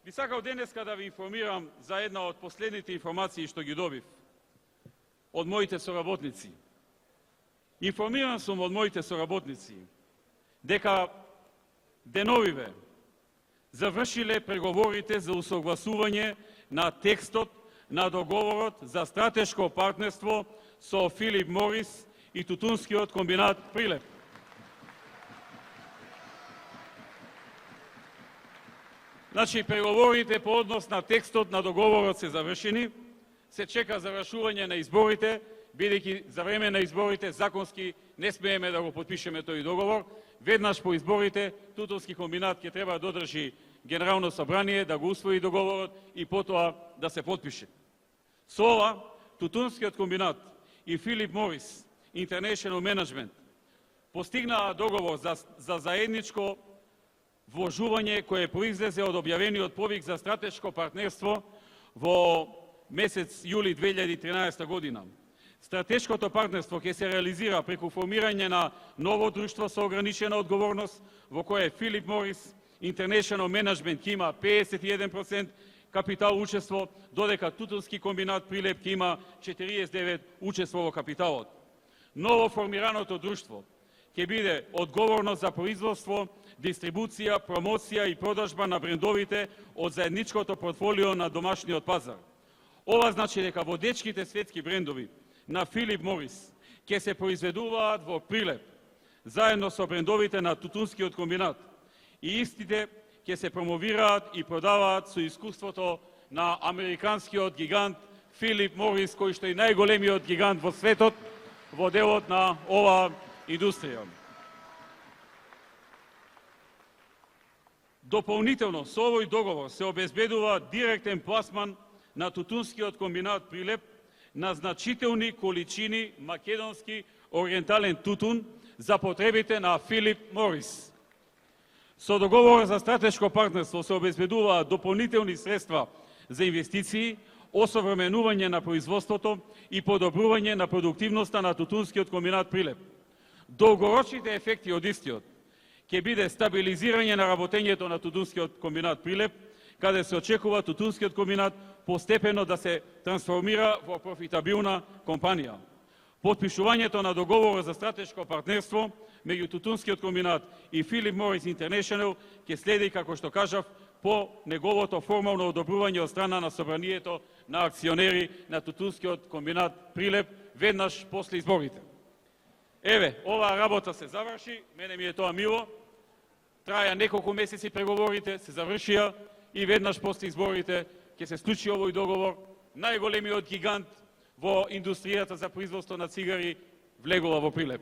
Би сакал денеска да ви информирам за една од последните информации што ги добив од моите соработници. Информиран сум од моите соработници дека деновиве завршиле преговорите за усогласување на текстот на договорот за стратешко партнерство со Филип Морис и Тутунскиот комбинат Прилеп. Значи, преговорите по однос на текстот на договорот се завршени, се чека завршување на изборите, бидејќи за време на изборите законски не смееме да го подпишеме тој договор. Веднаш по изборите, Тутунски комбинат ќе треба да одржи Генерално собрание, да го усвои договорот и потоа да се подпише. Со ова, Тутунскиот комбинат и Филип Морис International Management постигнаа договор за заедничко вложување кое произлезе од објавениот повик за стратешко партнерство во месец јули 2013 година. Стратешкото партнерство ќе се реализира преку формирање на ново друштво со ограничена одговорност, во кое Филип Морис International Management ќе има 51% капитал учество, додека Тутунски комбинат Прилеп ќе има 49% учество во капиталот. Ново формираното друштво ќе биде одговорно за производство, дистрибуција, промоција и продажба на брендовите од заедничкото портфолио на домашниот пазар. Ова значи дека водечките светски брендови на Филип Морис ќе се произведуваат во Прилеп, заедно со брендовите на Тутунскиот комбинат, и истите ќе се промовираат и продаваат со искуството на американскиот гигант Филип Морис, кој што е најголемиот гигант во светот во делот на оваа индустрија. Дополнително со овој договор се обезбедува директен пласман на Тутунскиот комбинат Прилеп на значителни количини македонски ориентален тутун за потребите на Филип Морис. Со договорот за стратешко партнерство се обезбедуваат дополнителни средства за инвестиции, осовременување на производството и подобрување на продуктивноста на Тутунскиот комбинат Прилеп. Долгорочните ефекти од истиот ќе биде стабилизирање на работењето на Тутунскиот комбинат Прилеп, каде се очекува Тутунскиот комбинат постепено да се трансформира во профитабилна компанија. Подпишувањето на договорот за стратешко партнерство меѓу Тутунскиот комбинат и Филип Морис Интернешнл ќе следи, како што кажав, по неговото формално одобрување од страна на собранието на акционери на Тутунскиот комбинат Прилеп веднаш после изборите. Еве, оваа работа се заврши, мене ми е тоа мило. Траја неколку месеци преговорите, се завршија и веднаш после изборите ќе се склучи овој договор. Најголемиот гигант во индустријата за производство на цигари влегува во Прилеп.